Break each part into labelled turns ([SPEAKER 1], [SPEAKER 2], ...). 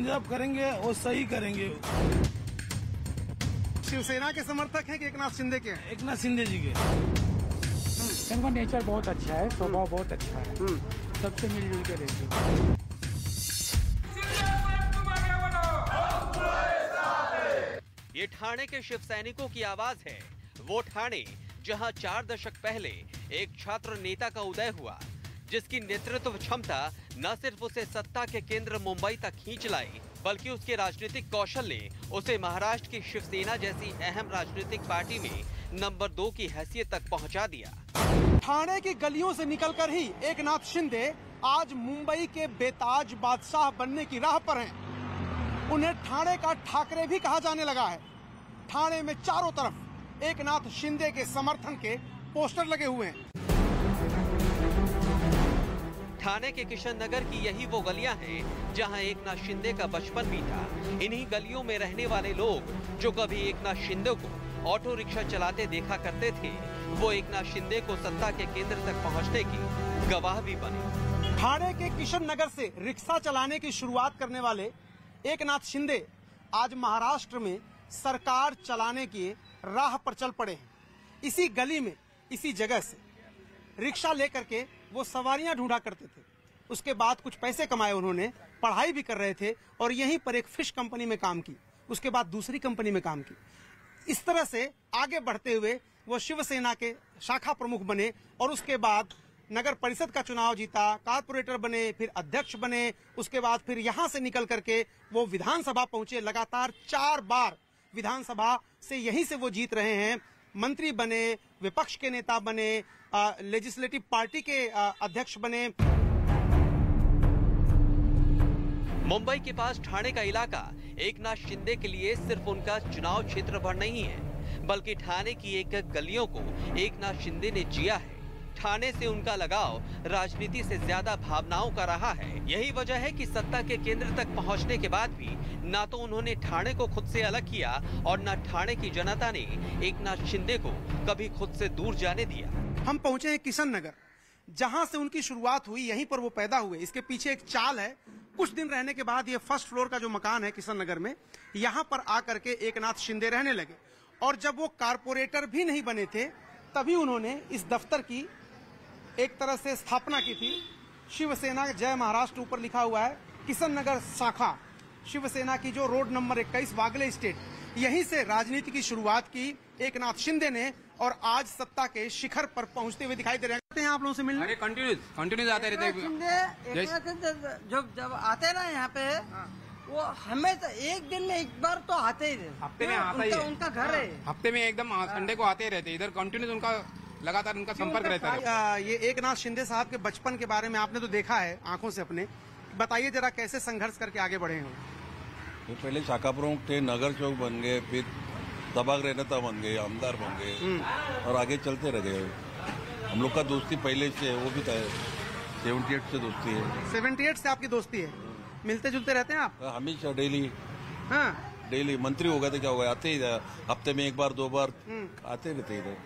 [SPEAKER 1] इंतजाम करेंगे वो सही करेंगे।
[SPEAKER 2] शिवसेना के समर्थक हैं कि एकनाथ शिंदे के?
[SPEAKER 1] एकनाथ शिंदे जी के।
[SPEAKER 3] इनका नेचर बहुत अच्छा है, स्वभाव बहुत अच्छा है, सबसे मिलजुल के रहते हैं।
[SPEAKER 4] ये ठाणे के शिव सैनिकों की आवाज है। वो ठाणे जहां 4 दशक पहले एक छात्र नेता का उदय हुआ, जिसकी नेतृत्व क्षमता न सिर्फ उसे सत्ता के केंद्र मुंबई तक खींच लाई, बल्कि उसके राजनीतिक कौशल ने उसे महाराष्ट्र की शिवसेना जैसी अहम राजनीतिक पार्टी में नंबर 2 की हैसियत तक पहुंचा दिया।
[SPEAKER 2] ठाणे की गलियों से निकलकर ही एकनाथ शिंदे आज मुंबई के बेताज बादशाह बनने की राह पर हैं। उन्हें ठाणे का ठाकरे भी कहा जाने लगा है। ठाणे में चारों तरफ एकनाथ शिंदे के समर्थन के पोस्टर लगे हुए हैं।
[SPEAKER 4] ठाणे के किशन नगर की यही वो गलियां हैं जहां एकनाथ शिंदे का बचपन बीता। इन्हीं गलियों में रहने वाले लोग जो कभी एकनाथ शिंदे को ऑटो रिक्शा चलाते देखा करते थे, वो एकनाथ शिंदे को सत्ता के केंद्र तक पहुंचने की गवाह भी बने।
[SPEAKER 2] ठाणे के किशन नगर से रिक्शा चलाने की शुरुआत करने वाले एकनाथ शिंदे आज महाराष्ट्र में सरकार चलाने की राह पर चल पड़े हैं। इसी गली में, इसी जगह से रिक्शा लेकर के वो सवारियां ढूंढा करते थे। उसके बाद कुछ पैसे कमाए उन्होंने, पढ़ाई भी कर रहे थे और यहीं पर एक फिश कंपनी में काम की। उसके बाद दूसरी कंपनी में काम की। इस तरह से आगे बढ़ते हुए वो शिवसेना के शाखा प्रमुख बने और उसके बाद नगर परिषद का चुनाव जीता, कारपोरेटर बने, फिर अध्यक्ष बने। उसके बाद फिर यहां से निकल करके वो विधानसभा पहुंचे। लगातार 4 बार विधानसभा से यहीं से वो जीत रहे हैं। मंत्री बने, विपक्ष के नेता बने, लेजिस्लेटिव पार्टी के अध्यक्ष बने।
[SPEAKER 4] मुंबई के पास ठाणे का इलाका एकनाथ शिंदे के लिए सिर्फ उनका चुनाव क्षेत्र भर नहीं है, बल्कि ठाणे की एक एक गलियों को एकनाथ शिंदे ने जिया है। ठाणे से उनका लगाव राजनीति से ज्यादा भावनाओं का रहा है। यही वजह है कि सत्ता के केंद्र तक पहुंचने के बाद भी ना तो उन्होंने ठाणे को खुद से अलग किया और न ठाणे की जनता ने एकनाथ शिंदे को कभी खुद से दूर जाने दिया।
[SPEAKER 2] हम पहुंचे हैं किशन नगर, जहां से उनकी शुरुआत हुई, यहीं पर वो पैदा हुए। इसके पीछे एक चाल है। कुछ दिन रहने के बाद ये फर्स्ट फ्लोर का जो मकान है किशन नगर में, यहाँ पर आकर के एकनाथ शिंदे रहने लगे। और जब वो कारपोरेटर भी नहीं बने थे, तभी उन्होंने इस दफ्तर की एक तरह से स्थापना की थी। शिवसेना जय महाराष्ट्र ऊपर लिखा हुआ है। किशन नगर शाखा शिवसेना की जो रोड नंबर 21 वागले स्टेट, यहीं से राजनीति की शुरुआत की एकनाथ शिंदे ने और आज सत्ता के शिखर पर पहुंचते हुए दिखाई दे रहे हैं। आप लोगों से मिलने?
[SPEAKER 5] अरे कंटिन्यूस आते रहते हैं।
[SPEAKER 6] जब आते ना यहाँ पे, वो हमेशा एक दिन में एक बार तो आते ही थे।
[SPEAKER 5] हफ्ते में आता ही है।
[SPEAKER 6] उनका घर है।
[SPEAKER 5] हफ्ते में एकदम संडे को आते ही रहते। इधर कंटिन्यूस उनका लगातार उनका संपर्क रहता है।
[SPEAKER 2] ये एकनाथ शिंदे साहब के बचपन के बारे में आपने तो देखा है आंखों से अपने, बताइए जरा कैसे संघर्ष करके आगे बढ़े हैं?
[SPEAKER 7] ये पहले शाखा प्रमुख थे, नगर चौक बन गए, फिर सभागृह नेता बन गए, आमदार बन गए और आगे चलते रह गए। हम लोग का दोस्ती पहले से वो भी था, 78 से दोस्ती है।
[SPEAKER 2] 78 से आपकी दोस्ती है? मिलते जुलते रहते हैं आप?
[SPEAKER 7] हमेशा डेली।
[SPEAKER 2] हाँ,
[SPEAKER 7] डेली। मंत्री हो गए थे, क्या हो गया, आते ही हफ्ते में 1 बार 2 बार आते रहते इधर।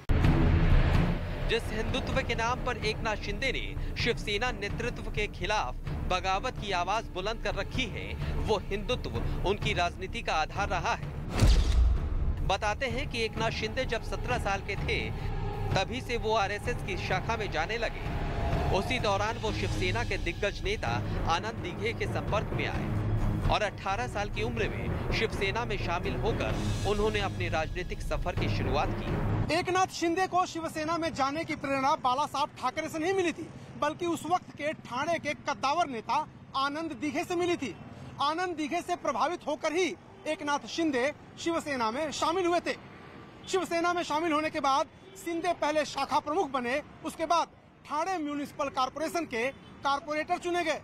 [SPEAKER 4] जिस हिंदुत्व के नाम पर एकनाथ शिंदे ने शिवसेना नेतृत्व के खिलाफ बगावत की आवाज बुलंद कर रखी है, वो हिंदुत्व उनकी राजनीति का आधार रहा है। बताते हैं कि एकनाथ शिंदे जब 17 साल के थे, तभी से वो आरएसएस की शाखा में जाने लगे। उसी दौरान वो शिवसेना के दिग्गज नेता आनंद दिघे के संपर्क में आए और 18 साल की उम्र में शिवसेना में शामिल होकर उन्होंने अपने राजनीतिक सफर की शुरुआत की।
[SPEAKER 2] एकनाथ शिंदे को शिवसेना में जाने की प्रेरणा बाला साहब ठाकरे से नहीं मिली थी, बल्कि उस वक्त के ठाणे के कद्दावर नेता आनंद दिघे से मिली थी। आनंद दिघे से प्रभावित होकर ही एकनाथ शिंदे शिवसेना में शामिल हुए थे। शिवसेना में शामिल होने के बाद शिंदे पहले शाखा प्रमुख बने, उसके बाद ठाणे म्यूनिसिपल कॉर्पोरेशन के कॉर्पोरेटर चुने गए।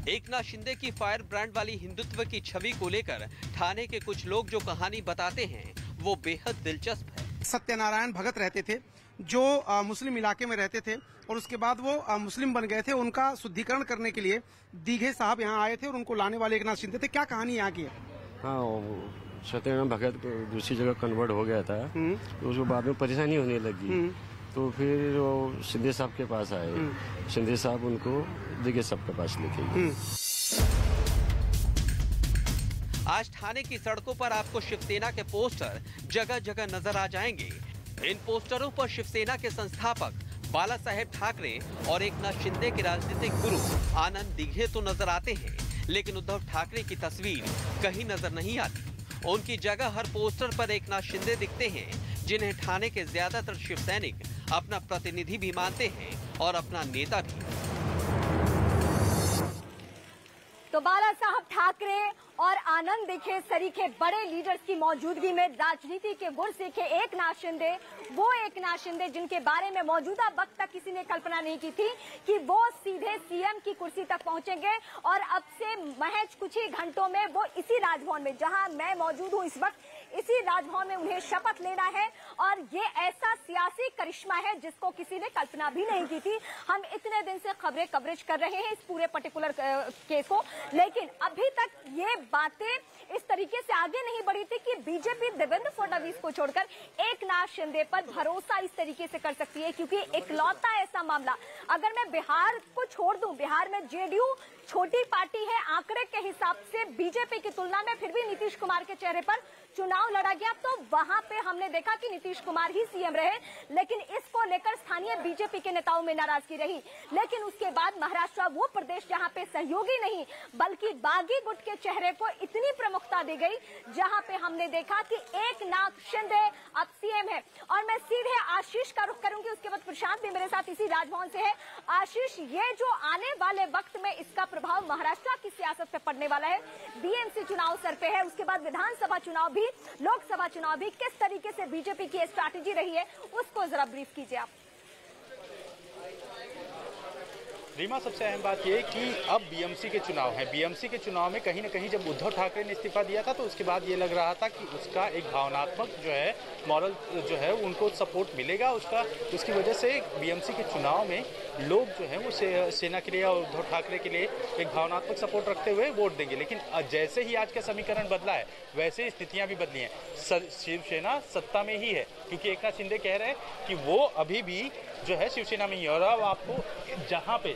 [SPEAKER 4] एकनाथ शिंदे की फायर ब्रांड वाली हिंदुत्व की छवि को लेकर ठाणे के कुछ लोग जो कहानी बताते हैं, वो बेहद दिलचस्प है।
[SPEAKER 2] सत्यनारायण भगत रहते थे, जो मुस्लिम इलाके में रहते थे और उसके बाद वो मुस्लिम बन गए थे। उनका शुद्धिकरण करने के लिए दिघे साहब यहाँ आए थे और उनको लाने वाले एकनाथ शिंदे थे। क्या कहानी यहाँ की है?
[SPEAKER 8] हाँ, सत्यनारायण भगत दूसरी जगह कन्वर्ट हो गया था, तो उसको बाद में परेशानी होने लगी, तो फिर वो शिंदे साहब के पास आए। शिंदे साहब उनको दिग्गज साहब के पास लेके गए।
[SPEAKER 4] आज ठाणे की सड़कों पर आपको शिवसेना के पोस्टर जगह जगह नजर आ जाएंगे। इन पोस्टरों पर शिवसेना के संस्थापक बाला साहेब ठाकरे और एकनाथ शिंदे के राजनीतिक गुरु आनंद दिघे तो नजर आते हैं, लेकिन उद्धव ठाकरे की तस्वीर कहीं नजर नहीं आती। उनकी जगह हर पोस्टर पर एकनाथ शिंदे दिखते हैं, जिन्हें ठाणे के ज्यादातर शिव सैनिक अपना प्रतिनिधि भी मानते हैं और अपना नेता भी।
[SPEAKER 9] तो बाला साहब ठाकरे और आनंद दिघे सरीखे बड़े लीडर्स की मौजूदगी में राजनीति के गुर सीखे एकनाथ शिंदे, वो एकनाथ शिंदे जिनके बारे में मौजूदा वक्त तक किसी ने कल्पना नहीं की थी कि वो सीधे सीएम की कुर्सी तक पहुंचेंगे। और अब से महज कुछ ही घंटों में वो इसी राजभवन में, जहां मैं मौजूद हूं इस वक्त, इसी राजभवन में उन्हें शपथ लेना है। और ये ऐसा सियासी करिश्मा है जिसको किसी ने कल्पना भी नहीं की थी। हम इतने दिन से खबरें कवरेज कर रहे हैं इस पूरे पर्टिकुलर केस को, लेकिन अभी तक ये बातें इस तरीके से आगे नहीं बढ़ी थी कि बीजेपी देवेंद्र फडणवीस को छोड़कर एकनाथ शिंदे पर भरोसा इस तरीके से कर सकती है। क्योंकि इकलौता ऐसा मामला, अगर मैं बिहार को छोड़ दूं, बिहार में जेडीयू छोटी पार्टी है, आंकड़े के हिसाब से बीजेपी की तुलना में फिर भी नीतीश कुमार के चेहरे पर चुनाव लड़ा गया, तो वहां पे हमने देखा कि नीतीश कुमार ही सीएम रहे। लेकिन इसको लेकर स्थानीय बीजेपी के नेताओं में नाराजगी रही। लेकिन उसके बाद महाराष्ट्र वो प्रदेश जहां पे सहयोगी नहीं बल्कि बागी गुट के चेहरे को इतनी प्रमुखता दी गई, जहां पे हमने देखा कि एकनाथ शिंदे अब सीएम है। और मैं सीधे आशीष का रुख करूंगी, उसके बाद प्रशांत भी मेरे साथ इसी राजभवन से है। आशीष, ये जो आने वाले वक्त में इसका प्रभाव महाराष्ट्र की सियासत पे पड़ने वाला है, बीएमसी चुनाव सर पे है, उसके बाद विधानसभा चुनाव भी, लोकसभा चुनाव भी, किस तरीके से बीजेपी की स्ट्रैटेजी रही है उसको जरा ब्रीफ कीजिए आप।
[SPEAKER 10] रीमा, सबसे अहम बात यह कि अब बीएमसी के चुनाव हैं। बीएमसी के चुनाव में कहीं ना कहीं जब उद्धव ठाकरे ने इस्तीफा दिया था तो उसके बाद ये लग रहा था कि उसका एक भावनात्मक जो है मॉरल जो है उनको सपोर्ट मिलेगा उसका, उसकी वजह से बीएमसी के चुनाव में लोग जो है वो सेना के लिए और उद्धव ठाकरे के लिए एक भावनात्मक सपोर्ट रखते हुए वोट देंगे। लेकिन जैसे ही आज का समीकरण बदला है वैसे स्थितियाँ भी बदली हैं। शिवसेना सत्ता में ही है क्योंकि एकनाथ शिंदे कह रहे हैं कि वो अभी भी जो है शिवसेना में ही है। और अब आपको जहाँ पे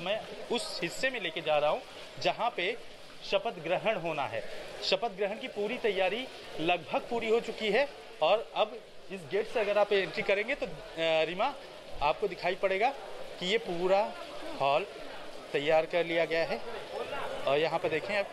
[SPEAKER 10] मैं उस हिस्से में लेके जा रहा हूँ जहाँ पे शपथ ग्रहण होना है। शपथ ग्रहण की पूरी तैयारी लगभग पूरी हो चुकी है और अब इस गेट से अगर आप एंट्री करेंगे तो रीमा आपको दिखाई पड़ेगा कि ये पूरा हॉल तैयार कर लिया गया है। और यहाँ पर देखें आप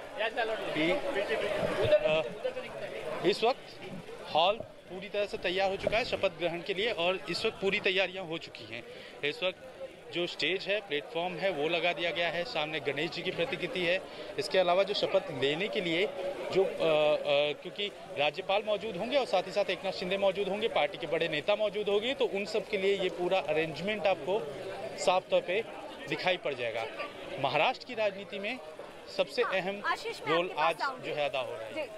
[SPEAKER 10] इस वक्त हॉल पूरी तरह से तैयार हो चुका है शपथ ग्रहण के लिए और इस वक्त पूरी तैयारियां हो चुकी हैं। इस वक्त जो स्टेज है, प्लेटफॉर्म है, वो लगा दिया गया है। सामने गणेश जी की प्रतिकृति है। इसके अलावा जो शपथ लेने के लिए जो क्योंकि राज्यपाल मौजूद होंगे और साथ ही साथ एकनाथ शिंदे मौजूद होंगे, पार्टी के बड़े नेता मौजूद होंगे, तो उन सब के लिए ये पूरा अरेंजमेंट आपको साफ तौर पे दिखाई पड़ जाएगा। महाराष्ट्र की राजनीति में सबसे अहम रोल आज जो है अदा हो रहा है।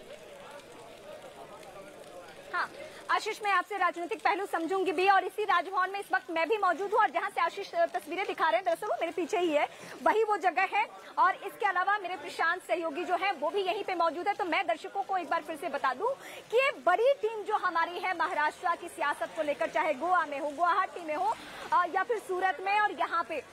[SPEAKER 9] हाँ, आशीष, मैं आपसे राजनीतिक पहलू समझूंगी भी और इसी राजभवन में इस वक्त मैं भी मौजूद हूँ और जहाँ से आशीष तस्वीरें दिखा रहे हैं दरअसल वो मेरे पीछे ही है, वही वो जगह है। और इसके अलावा मेरे प्रशांत सहयोगी जो है वो भी यहीं पे मौजूद है। तो मैं दर्शकों को एक बार फिर से बता दूं कि ये बड़ी टीम जो हमारी है महाराष्ट्र की सियासत को लेकर, चाहे गोवा में हो, गुवाहाटी में हो या फिर सूरत में, और यहाँ पे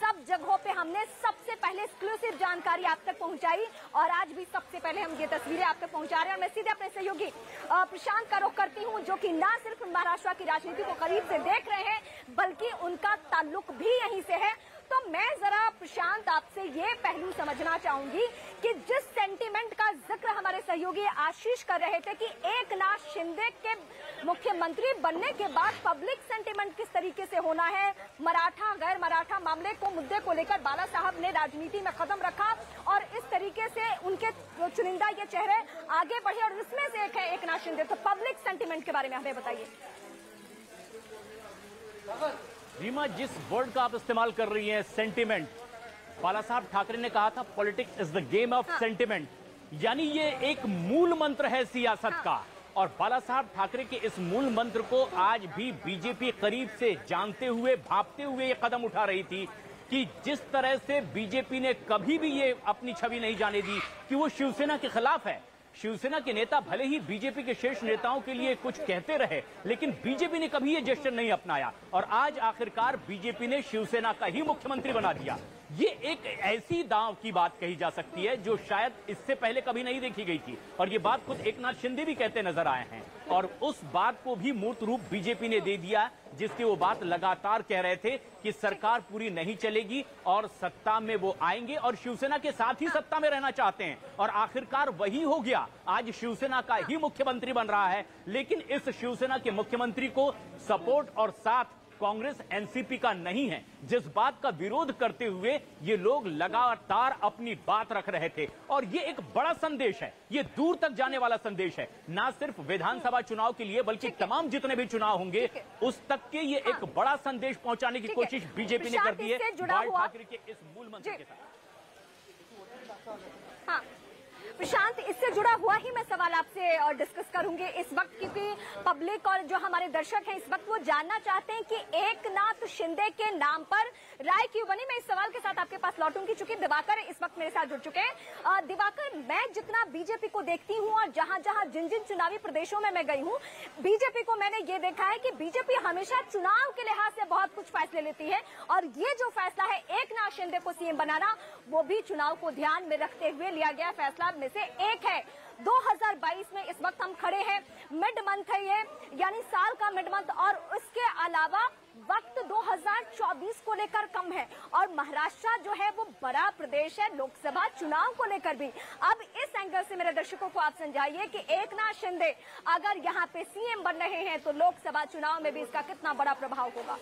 [SPEAKER 9] सब जगहों पे हमने सबसे पहले एक्सक्लूसिव जानकारी आप तक पहुंचाई और आज भी सबसे पहले हम ये तस्वीरें आप तक पहुंचा रहे हैं। और मैं सीधे अपने सहयोगी प्रशांत का रुख करती हूं जो कि न सिर्फ महाराष्ट्र की राजनीति को करीब से देख रहे हैं बल्कि उनका ताल्लुक भी यहीं से है। तो मैं जरा प्रशांत आपसे ये पहलू समझना चाहूंगी कि जिस सेंटीमेंट का जिक्र हमारे सहयोगी आशीष कर रहे थे कि एकनाथ शिंदे के मुख्यमंत्री बनने के बाद पब्लिक सेंटीमेंट किस तरीके से होना है, मराठा गैर मराठा मामले को, मुद्दे को लेकर बाला साहब ने राजनीति में कदम रखा और इस तरीके से उनके चुनिंदा ये चेहरे आगे बढ़े और इसमें से एक है एकनाथ शिंदे। तो पब्लिक सेंटीमेंट के बारे में हमें बताइए।
[SPEAKER 11] रीमा, जिस वर्ड का आप इस्तेमाल कर रही हैं, सेंटिमेंट, बाला साहब ठाकरे ने कहा था politics is the game of sentiment, यानी ये एक मूल मंत्र है सियासत का। और बाला साहब ठाकरे के इस मूल मंत्र को आज भी बीजेपी करीब से जानते हुए, भांपते हुए ये कदम उठा रही थी कि जिस तरह से बीजेपी ने कभी भी ये अपनी छवि नहीं जाने दी कि वो शिवसेना के खिलाफ है, शिवसेना के नेता भले ही बीजेपी के शीर्ष नेताओं के लिए कुछ कहते रहे, लेकिन बीजेपी ने कभी ये जेस्चर नहीं अपनाया और आज आखिरकार बीजेपी ने शिवसेना का ही मुख्यमंत्री बना दिया। ये एक ऐसी दांव की बात कही जा सकती है जो शायद इससे पहले कभी नहीं देखी गई थी और ये बात खुद एकनाथ शिंदे भी कहते नजर आए हैं और उस बात को भी मूर्त रूप बीजेपी ने दे दिया, जिसकी वो बात लगातार कह रहे थे कि सरकार पूरी नहीं चलेगी और सत्ता में वो आएंगे और शिवसेना के साथ ही सत्ता में रहना चाहते हैं और आखिरकार वही हो गया। आज शिवसेना का ही मुख्यमंत्री बन रहा है, लेकिन इस शिवसेना के मुख्यमंत्री को सपोर्ट और साथ कांग्रेस एनसीपी का नहीं है, जिस बात का विरोध करते हुए ये लोग लगातार अपनी बात रख रहे थे और ये एक बड़ा संदेश है, ये दूर तक जाने वाला संदेश है, ना सिर्फ विधानसभा चुनाव के लिए बल्कि तमाम जितने भी चुनाव होंगे उस तक के ये एक बड़ा संदेश पहुंचाने की कोशिश बीजेपी ने कर दी है बाल ठाकरे के इस मूल मंत्र के साथ।
[SPEAKER 9] हाँ प्रशांत, इससे जुड़ा हुआ ही मैं सवाल आपसे डिस्कस करूंगी इस वक्त, क्योंकि पब्लिक और जो हमारे दर्शक हैं इस वक्त वो जानना चाहते हैं कि एकनाथ शिंदे के नाम पर राय क्यों बनी। मैं इस सवाल के साथ आपके पास लौटूंगी, चूंकि दिवाकर इस वक्त मेरे साथ जुड़ चुके हैं। दिवाकर, मैं जितना बीजेपी को देखती हूँ और जहां जहां जिन जिन चुनावी प्रदेशों में मैं गई हूँ, बीजेपी को मैंने ये देखा है कि बीजेपी हमेशा चुनाव के लिहाज से बहुत कुछ फैसले लेती है और ये जो फैसला है एकनाथ शिंदे को सीएम बनाना, वो भी चुनाव को ध्यान में रखते हुए लिया गया फैसला में से एक है। 2022 में इस वक्त हम खड़े हैं, मिड मंथ है ये, यानी साल का मिड मंथ, और उसके अलावा वक्त 2024 को लेकर कम है और महाराष्ट्र जो है वो बड़ा प्रदेश है लोकसभा चुनाव को लेकर भी। अब इस एंगल से मेरे दर्शकों को आप समझाइए कि एकनाथ शिंदे अगर यहाँ पे सीएम बन रहे हैं तो लोकसभा चुनाव में भी इसका कितना बड़ा प्रभाव होगा।